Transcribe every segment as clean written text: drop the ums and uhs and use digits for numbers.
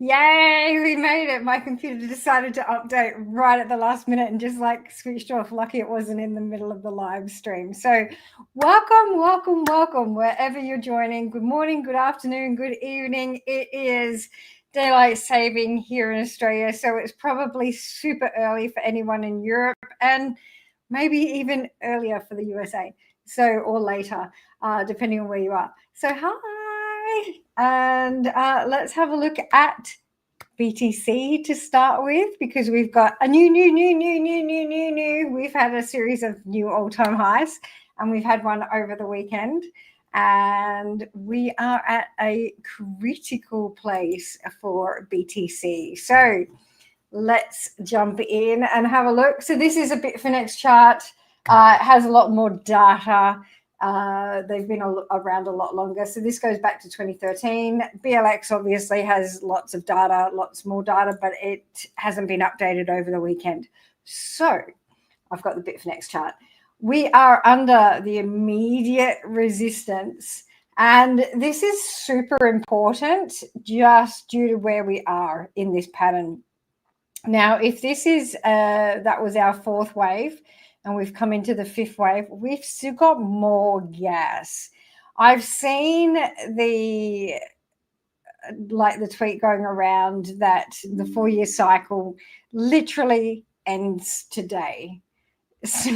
Yay, we made it. My computer decided to update right at the last minute and just like switched off. Lucky it wasn't in the middle of the live stream. So welcome, wherever you're joining. Good morning, good afternoon, good evening. It is daylight saving here in Australia, so it's probably super early for anyone in Europe and maybe even earlier for the USA, or later, depending on where you are. So hi, and let's have a look at BTC to start with, because we've got a new. We've had a series of new all-time highs, and we've had one over the weekend, and we are at a critical place for BTC. So let's jump in and have a look. So this is a Bitfinex chart. It has a lot more data. They've been around a lot longer. So this goes back to 2013. BLX obviously has lots of data, lots more data, but it hasn't been updated over the weekend. So I've got the Bitfinex chart. We are under the immediate resistance, and this is super important just due to where we are in this pattern. Now, if this is, that was our fourth wave, and we've come into the fifth wave, we've still got more gas. I've seen the tweet going around that the 4-year cycle literally ends today. So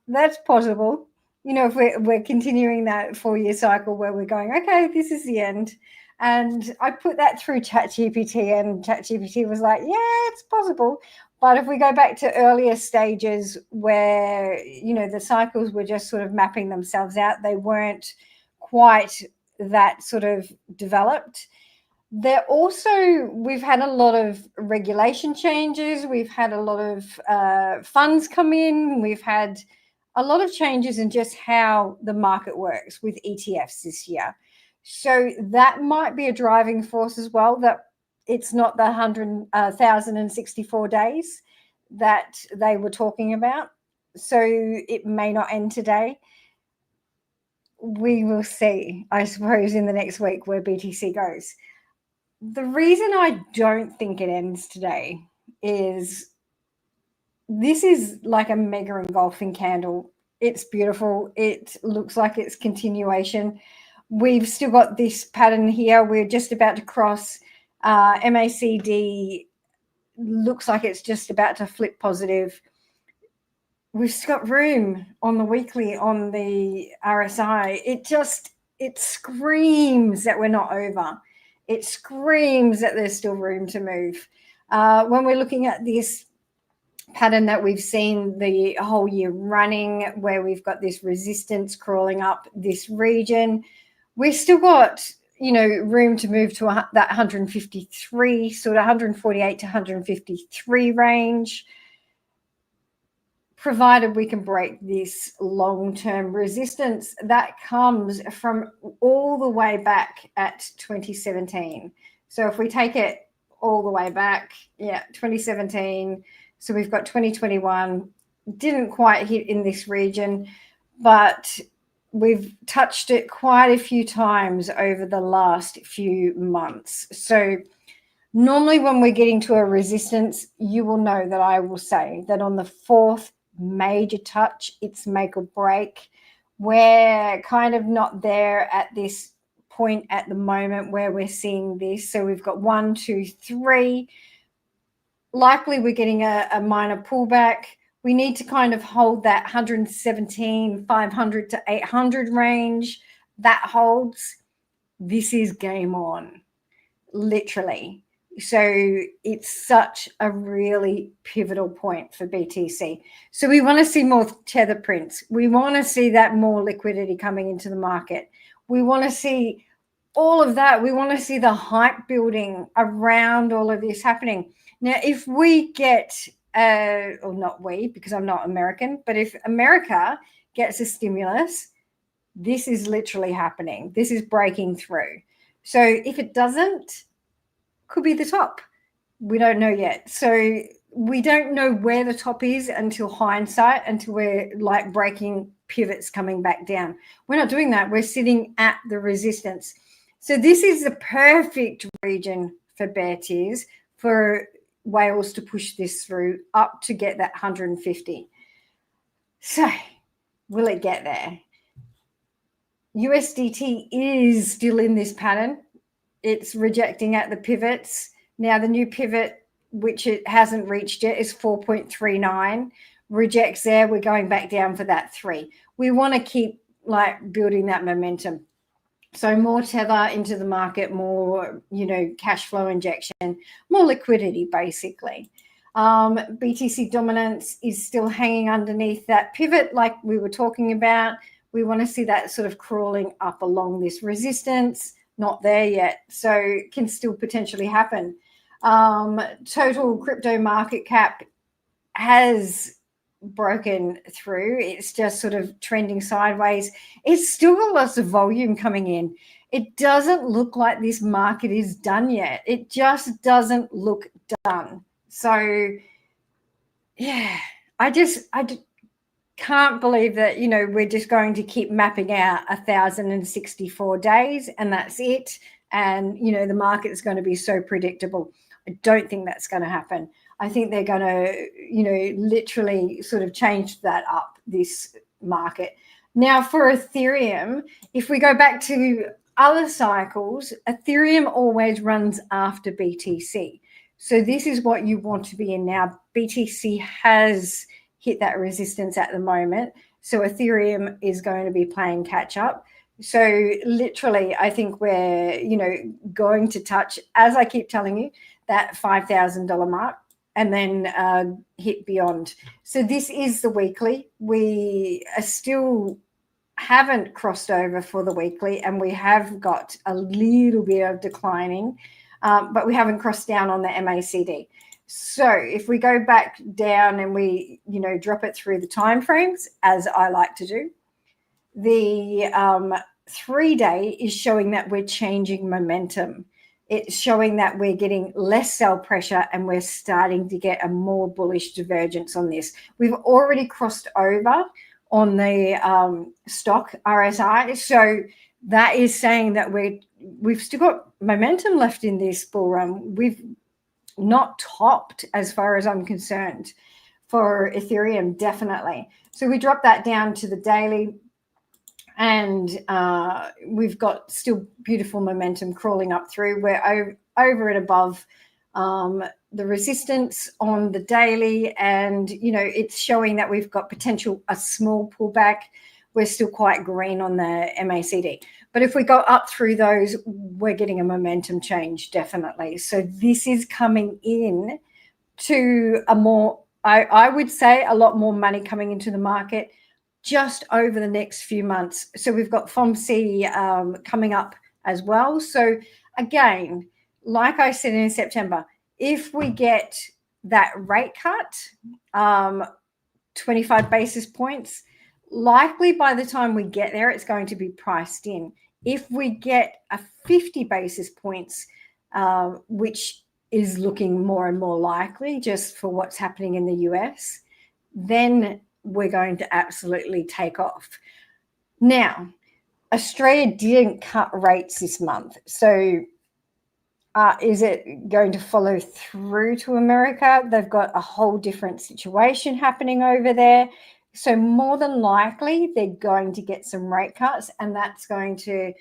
that's possible. You know, if we're continuing that 4-year cycle where we're going, okay, this is the end. And I put that through ChatGPT, and ChatGPT was like, yeah, it's possible. But if we go back to earlier stages where, you know, the cycles were just sort of mapping themselves out, they weren't quite that sort of developed. We've had a lot of regulation changes. We've had a lot of funds come in. We've had a lot of changes in just how the market works with ETFs this year. So that might be a driving force as well, that it's not the 1,064 days that they were talking about. So it may not end today. We will see, I suppose, in the next week where BTC goes. The reason I don't think it ends today is this is like a mega engulfing candle. It's beautiful. It looks like it's continuation. We've still got this pattern here. We're just about to cross MACD. Looks like it's just about to flip positive. We've still got room on the weekly on the RSI. It screams that we're not over. It screams that there's still room to move. When we're looking at this pattern that we've seen the whole year running, where we've got this resistance crawling up this region, we've still got, you know, room to move to that 153, sort of 148 to 153 range, provided we can break this long-term resistance that comes from all the way back at 2017. So if we take it all the way back, 2017, so we've got 2021, didn't quite hit in this region, but we've touched it quite a few times over the last few months. So normally when we're getting to a resistance, you will know that I will say that on the fourth major touch, it's make or break. We're kind of not there at this point at the moment where we're seeing this. So we've got 1, 2, 3. Likely we're getting a minor pullback. We need to kind of hold that 117, 500 to 800 range. That holds. This is game on, literally. So it's such a really pivotal point for BTC. So we want to see more tether prints. We want to see that more liquidity coming into the market. We want to see all of that. We want to see the hype building around all of this happening. Now, if we get, or not we, because I'm not American, but if America gets a stimulus, this is literally happening. This is breaking through. So if it doesn't, could be the top. We don't know yet. So we don't know where the top is until hindsight, until we're like breaking pivots coming back down. We're not doing that. We're sitting at the resistance. So this is the perfect region for bear tiers for whales to push this through up to get that 150. So will it get there? USDT is still in this pattern. It's rejecting at the pivots. Now the new pivot, which it hasn't reached yet, is 4.39. Rejects there. We're going back down for that 3. We want to keep like building that momentum. So more tether into the market, more, cash flow injection, more liquidity, basically. BTC dominance is still hanging underneath that pivot like we were talking about. We want to see that sort of crawling up along this resistance. Not there yet, so can still potentially happen. Total crypto market cap has broken through. It's just sort of trending sideways. It's still got lots of volume coming in. It doesn't look like this market is done yet. It just doesn't look done. So yeah, I can't believe that, we're just going to keep mapping out 1,064 days and that's it. And, the market is going to be so predictable. I don't think that's going to happen. I think they're going to, literally sort of change that up, this market. Now for Ethereum, if we go back to other cycles, Ethereum always runs after BTC. So this is what you want to be in now. BTC has hit that resistance at the moment. So Ethereum is going to be playing catch up. So literally, I think we're, going to touch, as I keep telling you, that $5,000 mark and then hit beyond. So this is the weekly. We are still haven't crossed over for the weekly and we have got a little bit of declining, but we haven't crossed down on the MACD. So if we go back down and we, drop it through the time frames, as I like to do, the 3-day is showing that we're changing momentum. It's showing that we're getting less sell pressure and we're starting to get a more bullish divergence on this. We've already crossed over on the stock RSI. So that is saying that we've still got momentum left in this bull run. We've not topped as far as I'm concerned for Ethereum, definitely. So we dropped that down to the daily and we've got still beautiful momentum crawling up through. We're over and above the resistance on the daily and, it's showing that we've got potential, a small pullback. We're still quite green on the MACD. But if we go up through those, we're getting a momentum change, definitely. So this is coming in to a more, I would say, a lot more money coming into the market just over the next few months. So we've got FOMC coming up as well. So again, like I said in September, if we get that rate cut, 25 basis points, likely by the time we get there, it's going to be priced in. If we get a 50 basis points, which is looking more and more likely just for what's happening in the US, then we're going to absolutely take off. Now, Australia didn't cut rates this month. So is it going to follow through to America? They've got a whole different situation happening over there. So more than likely, they're going to get some rate cuts and that's going to,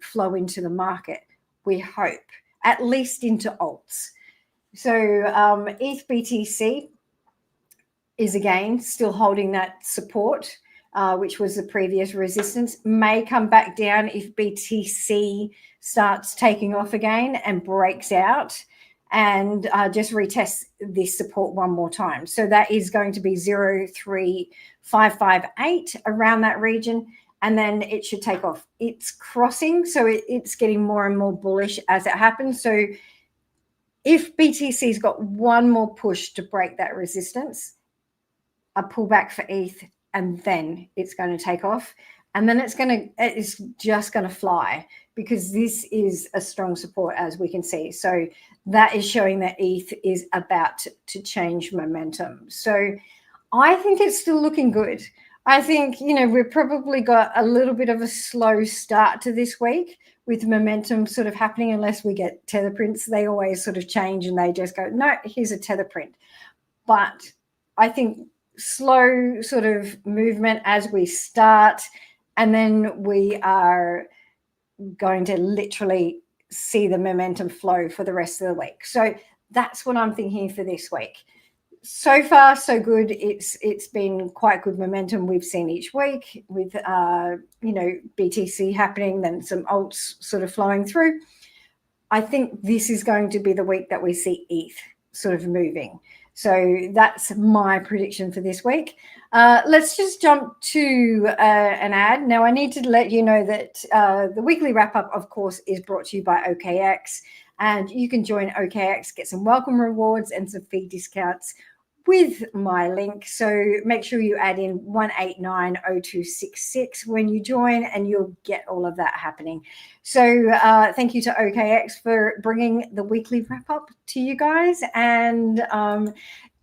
flow into the market, we hope, at least into alts. So ETH BTC is again still holding that support, which was the previous resistance, may come back down if BTC starts taking off again and breaks out and just retest this support one more time. So that is going to be 0.3558 around that region, and then it should take off. It's crossing, so it's getting more and more bullish as it happens. So if BTC's got one more push to break that resistance, a pullback for ETH, and then it's going to take off. And then it's just going to fly because this is a strong support, as we can see. So that is showing that ETH is about to change momentum. So I think it's still looking good. I think, we've probably got a little bit of a slow start to this week. with momentum sort of happening unless we get tether prints. They always sort of change and they just go, no, here's a tether print. But I think slow sort of movement as we start, and then we are going to literally see the momentum flow for the rest of the week. So that's what I'm thinking for this week. So far, so good. It's been quite good momentum we've seen each week with BTC happening, then some alts sort of flowing through. I think this is going to be the week that we see ETH sort of moving. So that's my prediction for this week. Let's just jump to an ad. Now, I need to let you know that the weekly wrap-up, of course, is brought to you by OKX. And you can join OKX, get some welcome rewards and some fee discounts with my link. So make sure you add in 1890266 when you join, and you'll get all of that happening. So thank you to OKX for bringing the weekly wrap up to you guys. And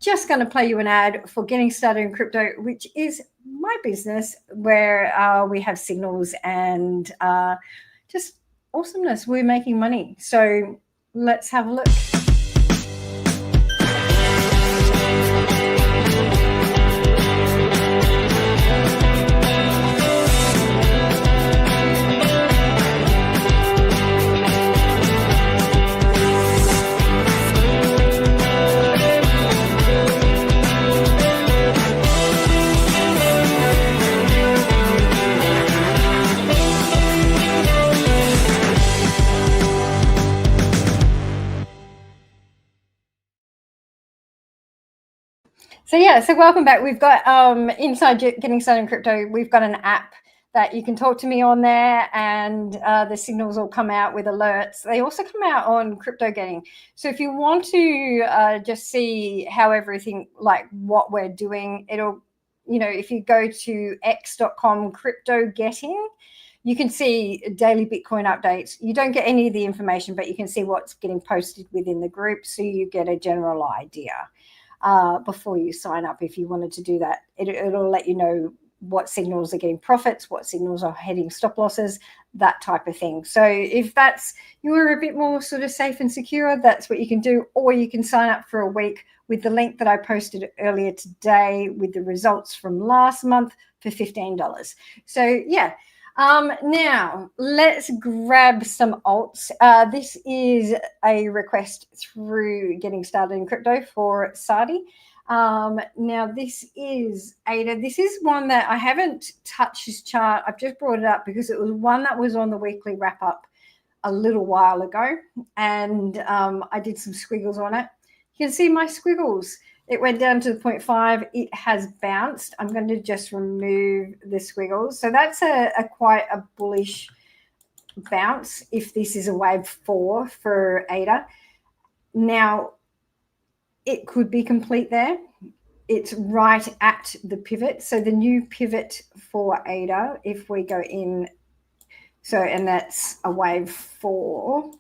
just going to play you an ad for Getting Started in Crypto, which is my business, where we have signals and just awesomeness. We're making money. So let's have a look. So welcome back. We've got inside Getting Started in Crypto, we've got an app that you can talk to me on there, and the signals will come out with alerts. They also come out on Crypto Getting. So if you want to just see how everything, like what we're doing, it'll, if you go to x.com crypto getting, you can see daily Bitcoin updates. You don't get any of the information, but you can see what's getting posted within the group, so you get a general idea. Before you sign up, if you wanted to do that, it'll let you know what signals are getting profits, what signals are heading stop losses, that type of thing. So if you're a bit more sort of safe and secure, that's what you can do. Or you can sign up for a week with the link that I posted earlier today with the results from last month for $15. So yeah. Now let's grab some alts. This is a request through Getting Started in Crypto for Sadi. Now this is ADA. This is one that I haven't touched this chart. I've just brought it up because it was one that was on the weekly wrap up a little while ago, and I did some squiggles on it. You can see my squiggles. It went down to the 0.5. It has bounced. I'm going to just remove the squiggles. So that's quite a bullish bounce if this is a wave 4 for ADA. Now, it could be complete there. It's right at the pivot. So the new pivot for ADA, if we go in, and that's a wave 4.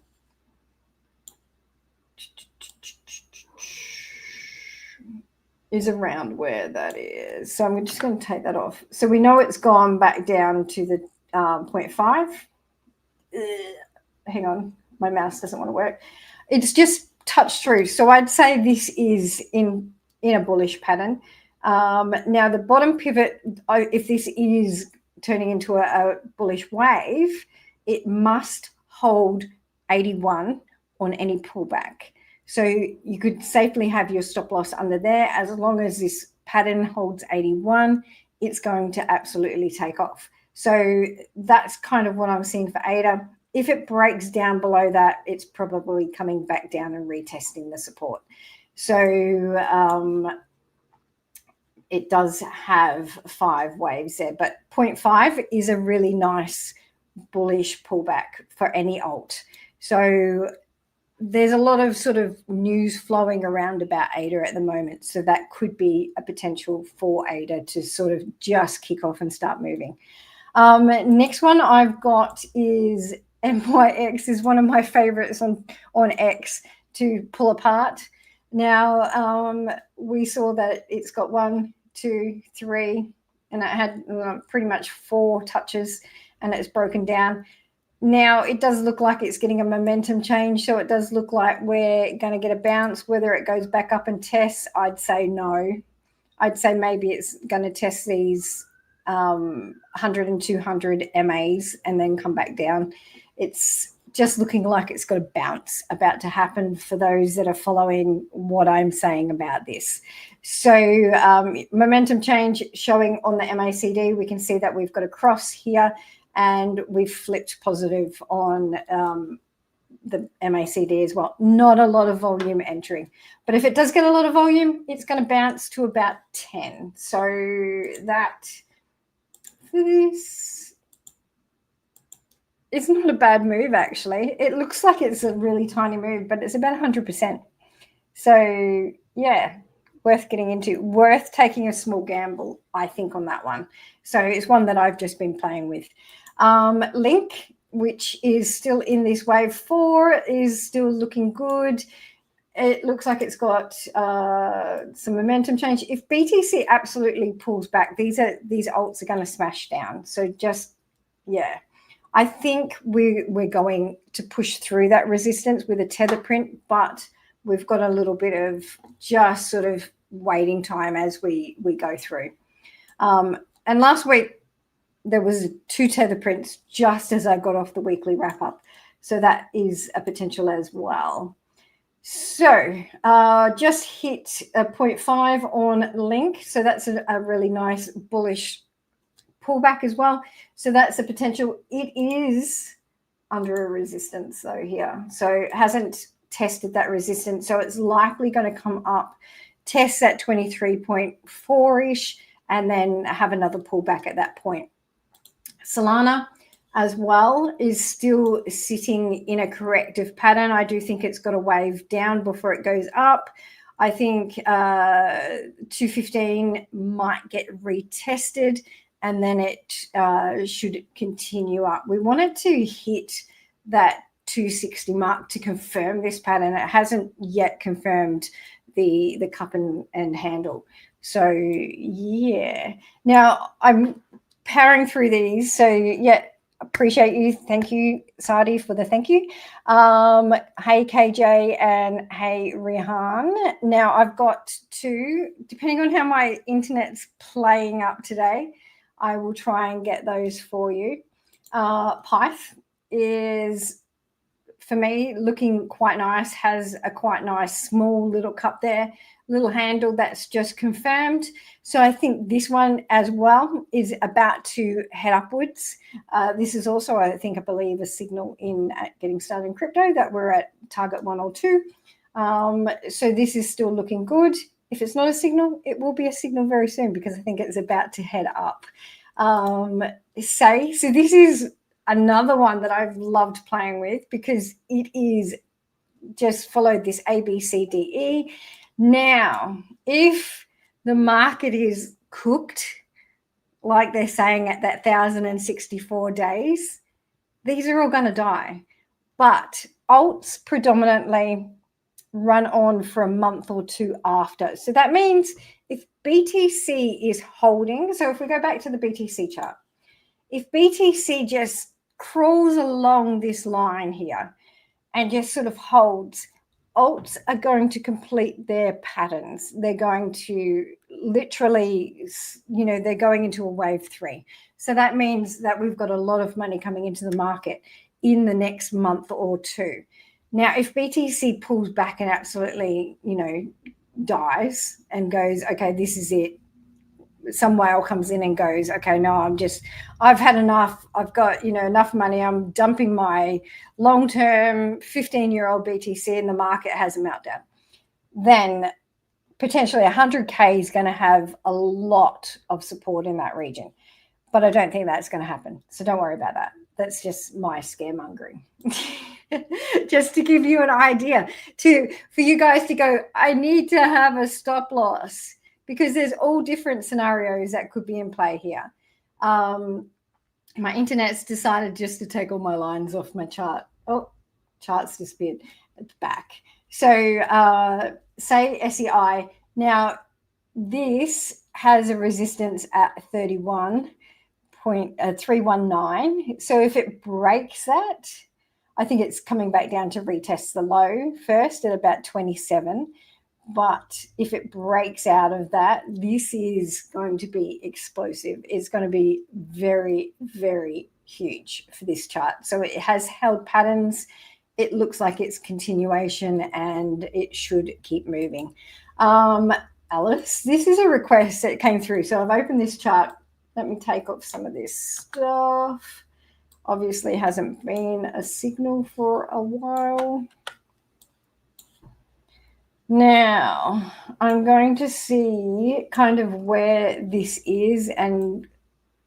Is around where that is. So I'm just going to take that off. So we know it's gone back down to the 0.5. Hang on, my mouse doesn't want to work. It's just touched through. So I'd say this is in a bullish pattern. Now the bottom pivot, if this is turning into a bullish wave, it must hold 81 on any pullback. So you could safely have your stop loss under there. As long as this pattern holds 81, it's going to absolutely take off. So that's kind of what I'm seeing for ADA. If it breaks down below that, it's probably coming back down and retesting the support. So it does have 5 waves there, but 0.5 is a really nice bullish pullback for any alt. So there's a lot of sort of news flowing around about ADA at the moment. So that could be a potential for ADA to sort of just kick off and start moving. Next one I've got is MYX, is one of my favorites on X to pull apart. Now, we saw that it's got 1, 2, 3, and it had pretty much 4 touches, and it's broken down. Now it does look like it's getting a momentum change, so it does look like we're going to get a bounce. Whether it goes back up and tests, I'd say no. I'd say maybe it's going to test these 100 and 200 MAs and then come back down. It's just looking like it's got a bounce about to happen for those that are following what I'm saying about this. So momentum change showing on the MACD. We can see that we've got a cross here and we've flipped positive on the MACD as well. Not a lot of volume entering, but if it does get a lot of volume, it's going to bounce to about 10. So that for this, it's not a bad move actually. It looks like it's a really tiny move, but it's about 100%. So yeah, worth getting into, worth taking a small gamble, I think, on that one. So it's one that I've just been playing with. Link, which is still in this wave 4, is still looking good. It looks like it's got some momentum change. If BTC absolutely pulls back, these alts are going to smash down. So just, yeah, I think we're going to push through that resistance with a tether print, but we've got a little bit of just sort of waiting time as we go through. And last week, there was 2 tether prints just as I got off the weekly wrap up. So that is a potential as well. So just hit a 0.5 on Link. So that's a really nice bullish pullback as well. So that's a potential. It is under a resistance though here. So it hasn't tested that resistance. So it's likely going to come up, test that 23.4-ish, and then have another pullback at that point. Solana as well is still sitting in a corrective pattern. I do think it's got a wave down before it goes up. I think 215 might get retested and then it should continue up. We wanted to hit that 260 mark to confirm this pattern. It hasn't yet confirmed the cup and handle. So yeah, now I'm powering through these. So yeah, appreciate you. Thank you, Sadi, for the thank you. Hey, KJ, and hey, Rihan. Now I've got 2, depending on how my internet's playing up today, I will try and get those for you. Pyth is, for me, looking quite nice, has a quite nice small little cup there, little handle that's just confirmed. So I think this one as well is about to head upwards. This is also, I believe, a signal in getting started in crypto that we're at target 1 or 2. So this is still looking good. If it's not a signal, it will be a signal very soon because I think it's about to head up. So this is another one that I've loved playing with because it is just followed this A, B, C, D, E. Now, if the market is cooked, like they're saying at that 1,064 days, these are all going to die. But alts predominantly run on for a month or 2 after. So that means if BTC is holding, so if we go back to the BTC chart, if BTC just crawls along this line here and just sort of holds, alts are going to complete their patterns. They're going to literally, they're going into a wave 3. So that means that we've got a lot of money coming into the market in the next month or 2. Now, if BTC pulls back and absolutely, dies and goes, okay, this is it, some whale comes in and goes, okay, no, I've had enough. I've got, enough money. I'm dumping my long-term 15-year-old BTC and the market has a meltdown. Then potentially 100K is going to have a lot of support in that region. But I don't think that's going to happen. So don't worry about that. That's just my scaremongering. Just to give you an idea for you guys to go, I need to have a stop loss, because there's all different scenarios that could be in play here. My internet's decided just to take all my lines off my chart. Oh, chart's disappeared. It's back. So say SEI. Now, this has a resistance at 31.5. 319. So if it breaks that, I think it's coming back down to retest the low first at about 27. But if it breaks out of that, this is going to be explosive. It's going to be very, very huge for this chart. So it has held patterns. It looks like it's continuation and it should keep moving. Alice, this is a request that came through. So I've opened this chart. Let me take off some of this stuff. Obviously hasn't been a signal for a while. Now, I'm going to see kind of where this is and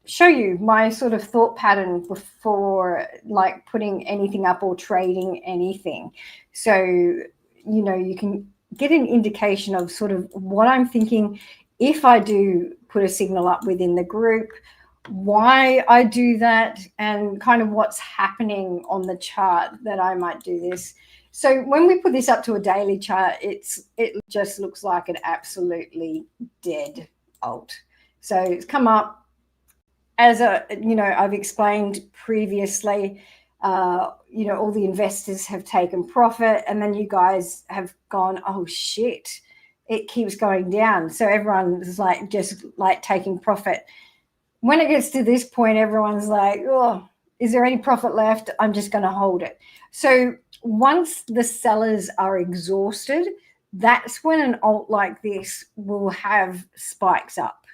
show you my sort of thought pattern before like putting anything up or trading anything. So, you know, you can get an indication of sort of what I'm thinking if I do put a signal up within the group, why I do that, and kind of what's happening on the chart that I might do this. So when we put this up to a daily chart, it just looks like an absolutely dead alt. So it's come up as I've explained previously, all the investors have taken profit, and then you guys have gone, oh shit, it keeps going down. So everyone's like just like taking profit. When it gets to this point, everyone's like, oh, is there any profit left? I'm just going to hold it. So once the sellers are exhausted, that's when an alt like this will have spikes up.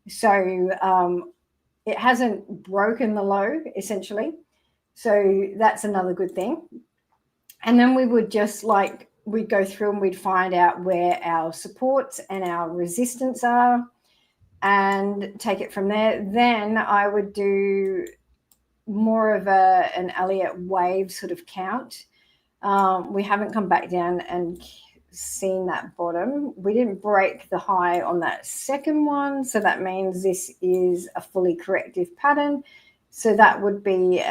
So it hasn't broken the low, essentially. So that's another good thing. And then we would just we'd go through and we'd find out where our supports and our resistance are and take it from there. Then I would do more of an Elliott wave sort of count. We haven't come back down and seen that bottom. We didn't break the high on that second one, so that means this is a fully corrective pattern. So that would be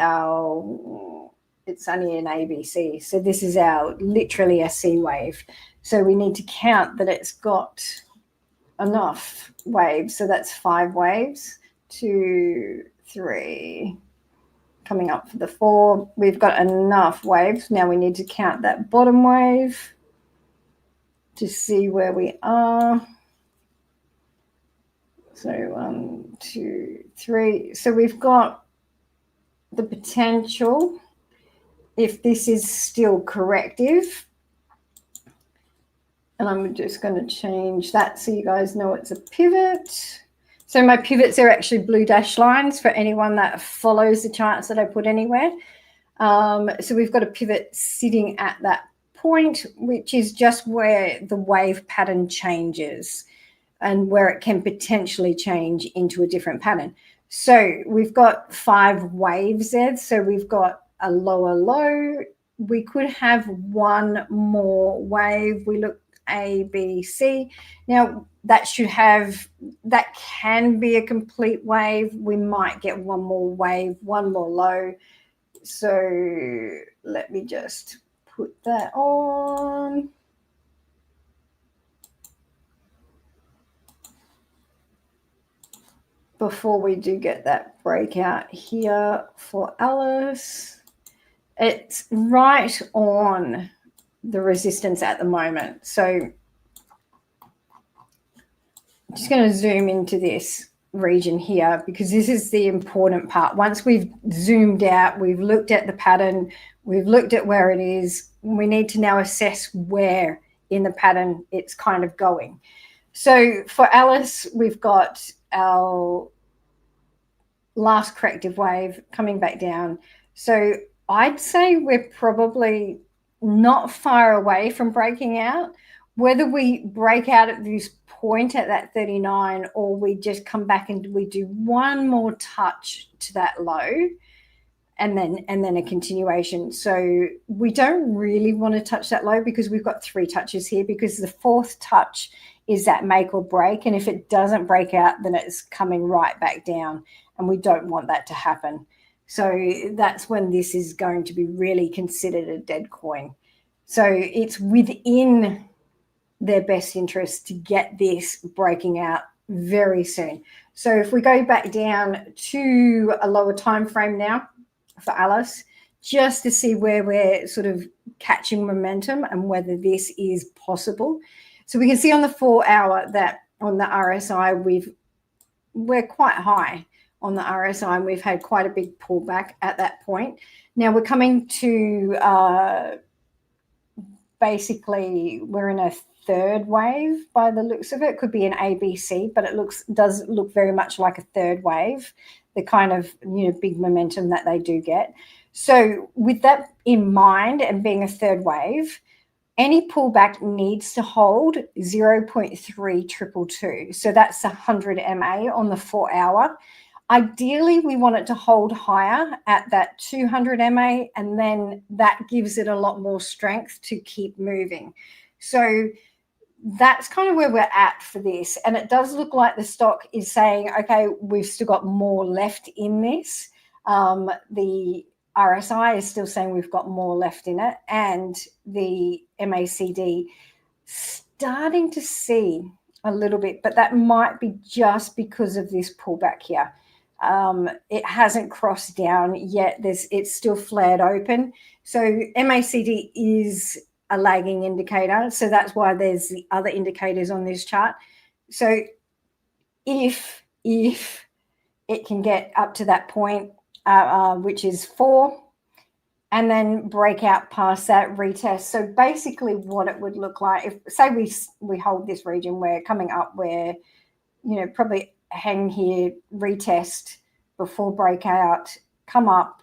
it's only an ABC, so this is literally a C wave. So we need to count that it's got enough waves. So that's 5 waves, 2, 3, coming up for the 4. We've got enough waves. Now we need to count that bottom wave to see where we are. So 1, 2, 3. So we've got the potential, if this is still corrective, and I'm just going to change that so you guys know it's a pivot. So my pivots are actually blue dash lines for anyone that follows the charts that I put anywhere. So we've got a pivot sitting at that point, which is just where the wave pattern changes and where it can potentially change into a different pattern. So we've got 5 waves there. So we've got a lower low. We could have one more wave. We look A, B, C. Now that can be a complete wave. We might get one more wave, one more low. So let me just put that on. Before we do get that breakout here for Alice, it's right on the resistance at the moment. So I'm just going to zoom into this region here because this is the important part. Once we've zoomed out, we've looked at the pattern, we've looked at where it is, we need to now assess where in the pattern it's kind of going. So for Alice, we've got our last corrective wave coming back down. So I'd say we're probably not far away from breaking out. Whether we break out at this point at that 39 or we just come back and we do one more touch to that low and then a continuation. So we don't really want to touch that low because we've got 3 touches here, because the 4th touch is that make or break. And if it doesn't break out, then it's coming right back down, and we don't want that to happen. So that's when this is going to be really considered a dead coin. So it's within their best interest to get this breaking out very soon. So if we go back down to a lower time frame now for Alice, just to see where we're sort of catching momentum and whether this is possible. So we can see on the 4 hour that on the RSI, we're quite high on the RSI, and we've had quite a big pullback at that point. Now we're coming to basically we're in a third wave by the looks of it. Could be an ABC, but it does look very much like a third wave, the kind of big momentum that they do get. So with that in mind and being a third wave, any pullback needs to hold 0.3222. So that's 100 MA on the 4 hour. Ideally, we want it to hold higher at that 200 MA, and then that gives it a lot more strength to keep moving. So that's kind of where we're at for this. And it does look like the stock is saying, okay, we've still got more left in this. The RSI is still saying we've got more left in it, and the MACD starting to see a little bit, but that might be just because of this pullback here. It hasn't crossed down yet. It's still flared open. So MACD is a lagging indicator. So that's why there's the other indicators on this chart. So if it can get up to that point, which is 4, and then break out past that, retest. So basically what it would look like, if say we hold this region, we're coming up where, probably hang here, retest before breakout, come up,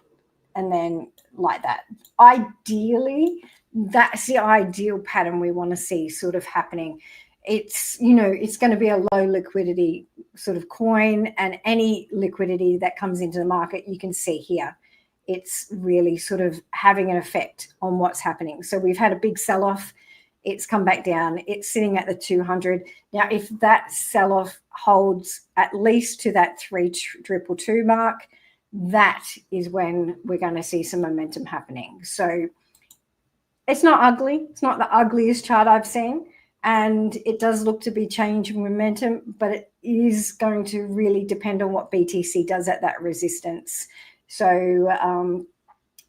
and then like that. Ideally, that's the ideal pattern we want to see sort of happening. It's, it's going to be a low liquidity sort of coin, and any liquidity that comes into the market, you can see here, it's really sort of having an effect on what's happening. So we've had a big sell-off. It's come back down. It's sitting at the 200. Now, if that sell-off holds at least to that 3222 mark, that is when we're going to see some momentum happening. So it's not ugly. It's not the ugliest chart I've seen. And it does look to be changing momentum, but it is going to really depend on what BTC does at that resistance. So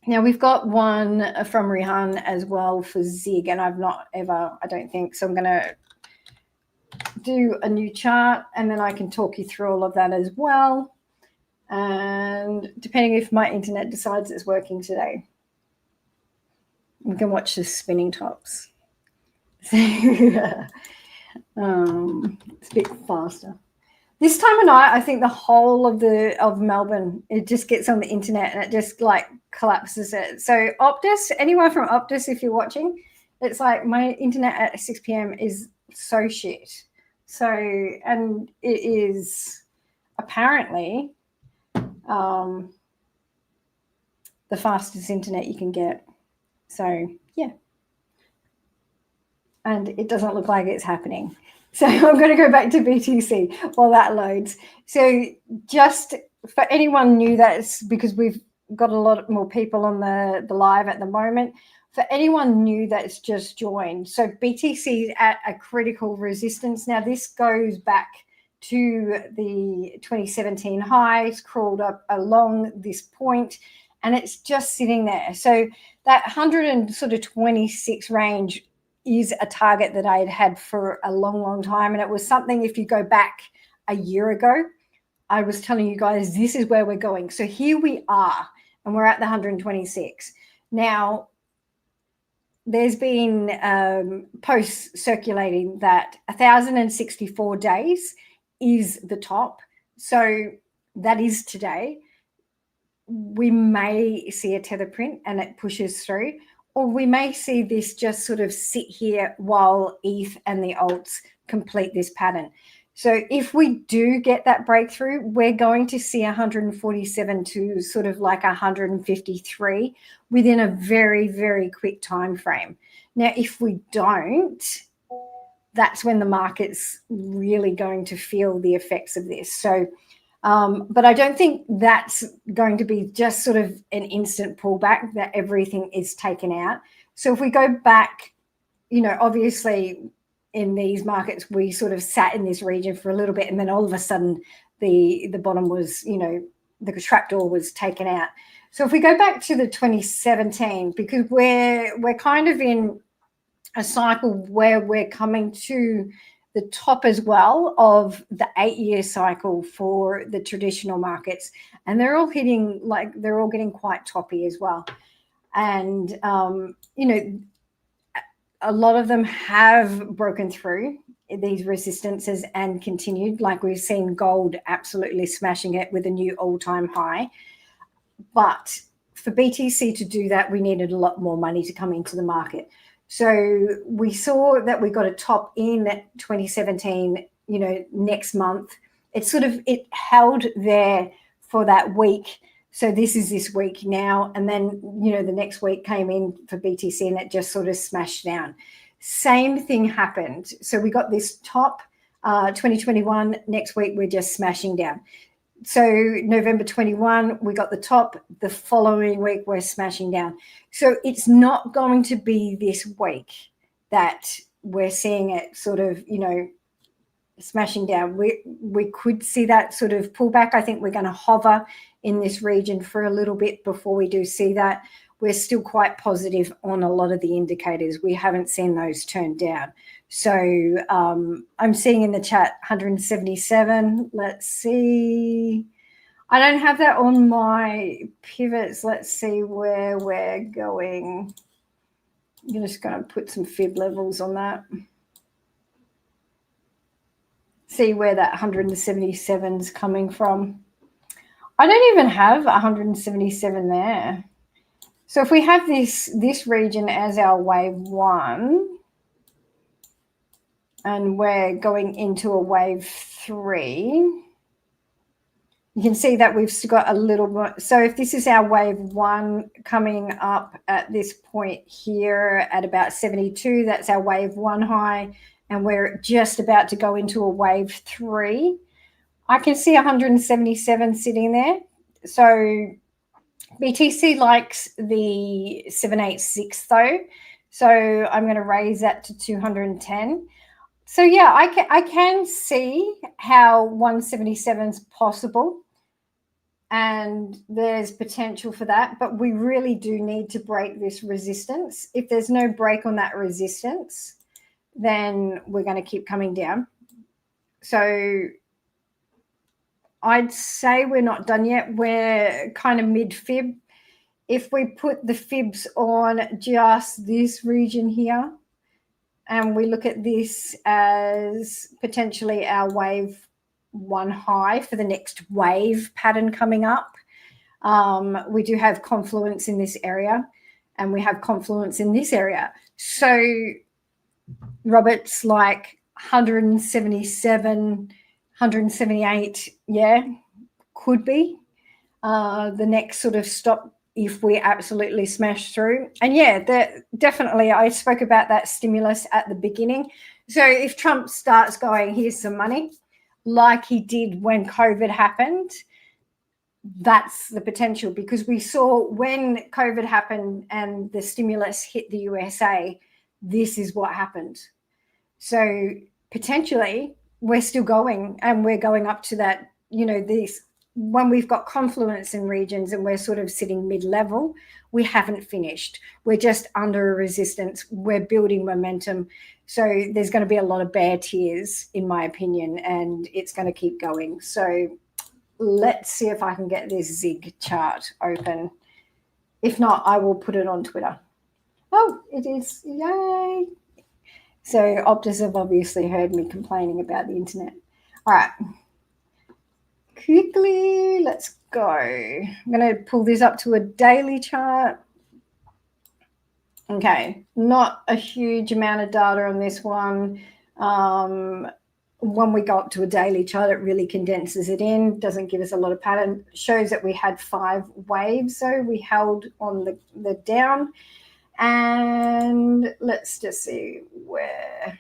now we've got one from Rihan as well for ZIG, and I've not ever, I don't think. So I'm going to do a new chart, and then I can talk you through all of that as well. And depending if my internet decides it's working today, we can watch the spinning tops. It's a bit faster. This time of night, I think the whole of Melbourne, it just gets on the internet and it just like collapses it. So Optus, anyone from Optus, if you're watching, it's like my internet at 6 p.m. is so shit. So, and it is apparently the fastest internet you can get. So yeah. And it doesn't look like it's happening. So I'm going to go back to BTC while that loads. So just for anyone new, that's because we've got a lot more people on the live at the moment. For anyone new that's just joined, so BTC is at a critical resistance. Now this goes back to the 2017 highs, crawled up along this point, and it's just sitting there. So that 126 range is a target that I had had for a long, long time. And it was something, if you go back a year ago, I was telling you guys, this is where we're going. So here we are, and we're at the 126. Now, there's been posts circulating that 1,064 days is the top. So that is today. We may see a tether print and it pushes through, or we may see this just sort of sit here while ETH and the alts complete this pattern. So if we do get that breakthrough, we're going to see 147 to sort of like 153 within a very, very quick time frame. Now, if we don't, that's when the market's really going to feel the effects of this. So, but I don't think that's going to be just sort of an instant pullback that everything is taken out. So if we go back, obviously in these markets, we sort of sat in this region for a little bit, and then all of a sudden the bottom was, the trapdoor was taken out. So if we go back to the 2017, because we're kind of in a cycle where we're coming to the top as well of the 8-year cycle for the traditional markets, and they're all hitting, like, they're all getting quite toppy as well. And a lot of them have broken through these resistances and continued, like we've seen gold absolutely smashing it with a new all-time high. But for BTC to do that, we needed a lot more money to come into the market. So we saw that we got a top in 2017, next month. It held there for that week. So this is this week now. And then, the next week came in for BTC and it just sort of smashed down. Same thing happened. So we got this top 2021. Next week, we're just smashing down. So November 21, we got the top. The following week, we're smashing down. So it's not going to be this week that we're seeing it sort of, smashing down. We could see that sort of pullback. I think we're going to hover in this region for a little bit before we do see that. We're still quite positive on a lot of the indicators. We haven't seen those turn down. So I'm seeing in the chat 177. Let's see. I don't have that on my pivots. Let's see where we're going. I'm just going to put some fib levels on that. See where that 177 is coming from. I don't even have 177 there. So if we have this region as our wave 1, and we're going into a wave 3, you can see that we've still got a little more. So if this is our wave 1 coming up at this point here at about 72, that's our wave 1 high, and we're just about to go into a wave 3. I can see 177 sitting there. So BTC likes the 786 though. So I'm going to raise that to 210. So yeah, I can see how 177 is possible, and there's potential for that, but we really do need to break this resistance. If there's no break on that resistance, then we're going to keep coming down. So I'd say we're not done yet. We're kind of mid-fib. If we put the fibs on just this region here, and we look at this as potentially our wave 1 high for the next wave pattern coming up, we do have confluence in this area, and we have confluence in this area. So Robert's like 177, 178, yeah, could be the next sort of stop if we absolutely smash through. And yeah, definitely, I spoke about that stimulus at the beginning. So if Trump starts going, here's some money, like he did when COVID happened, that's the potential, because we saw when COVID happened and the stimulus hit the USA, this is what happened. So potentially we're still going, and we're going up to that, these, when we've got confluence in regions and we're sort of sitting mid-level, we haven't finished. We're just under a resistance. We're building momentum. So there's going to be a lot of bear tears, in my opinion, and it's going to keep going. So let's see if I can get this ZIG chart open. If not, I will put it on Twitter. Oh, it is. Yay. So Optus have obviously heard me complaining about the internet. All right. Quickly, let's go. I'm going to pull this up to a daily chart. Okay, not a huge amount of data on this one. When we go up to a daily chart, it really condenses it in, doesn't give us a lot of pattern. Shows that we had 5 waves, so we held on the down. And let's just see where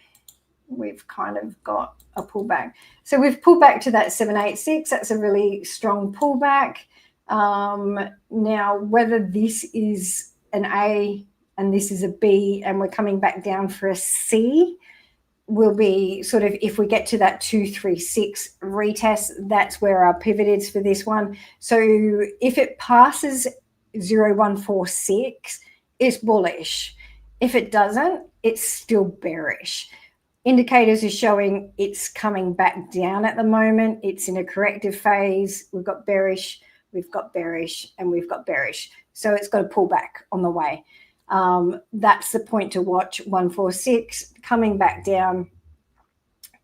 we've kind of got a pullback. So we've pulled back to that 786. That's a really strong pullback. Now, whether this is an A and this is a B and we're coming back down for a C, will be sort of, if we get to that 236 retest, that's where our pivot is for this one. So if it passes 0.146, it's bullish. If it doesn't, it's still bearish. Indicators are showing it's coming back down at the moment. It's in a corrective phase. We've got bearish, we've got bearish, and we've got bearish. So it's got to pull back on the way. That's the point to watch. 146 coming back down.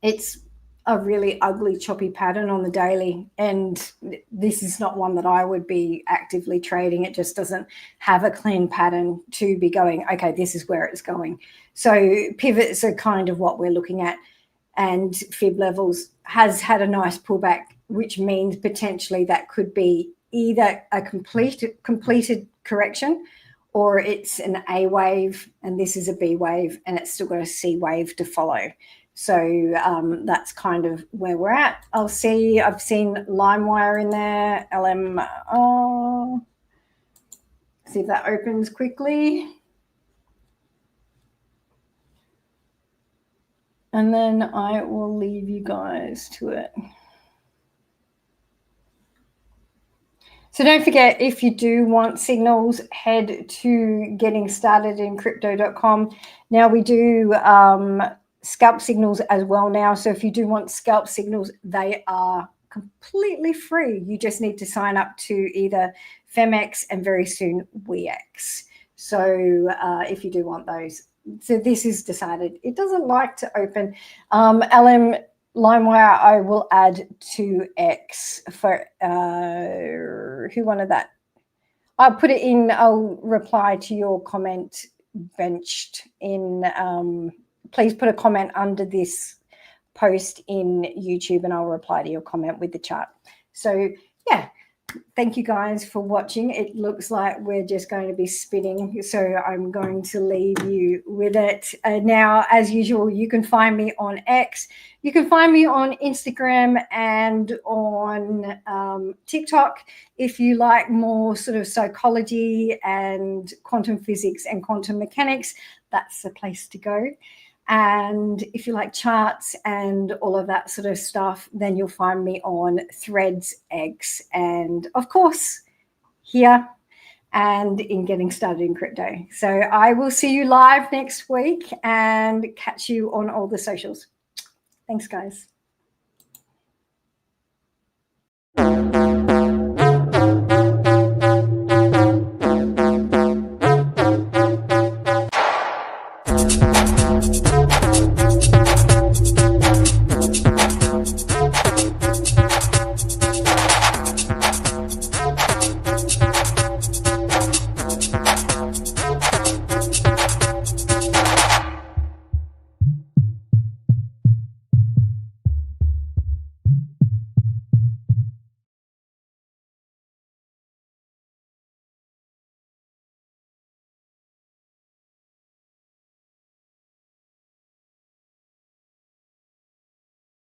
It's a really ugly choppy pattern on the daily, and this is not one that I would be actively trading. It just doesn't have a clean pattern to be going, okay, this is where it's going. So pivots are kind of what we're looking at, and fib levels has had a nice pullback, which means potentially that could be either a completed correction, or it's an A wave and this is a B wave and it's still got a C wave to follow. So that's kind of where we're at. I've seen LimeWire in there, LM. See if that opens quickly. And then I will leave you guys to it. So don't forget, if you do want signals, head to gettingstartedincrypto.com. Now we do scalp signals as well now. So if you do want scalp signals, they are completely free. You just need to sign up to either Femex and very soon WeX. So if you do want those. So this is decided. It doesn't like to open. LM LimeWire, I will add to X for who wanted that. I'll put it in. I'll reply to your comment benched in. Please put a comment under this post in YouTube, and I'll reply to your comment with the chart. So yeah, thank you guys for watching. It looks like we're just going to be spinning, so I'm going to leave you with it. Now, as usual, you can find me on X. You can find me on Instagram and on TikTok. If you like more sort of psychology and quantum physics and quantum mechanics, that's the place to go. And if you like charts and all of that sort of stuff, then you'll find me on Threads, X, and of course here and in Getting Started in Crypto. So I will see you live next week and catch you on all the socials. Thanks, guys.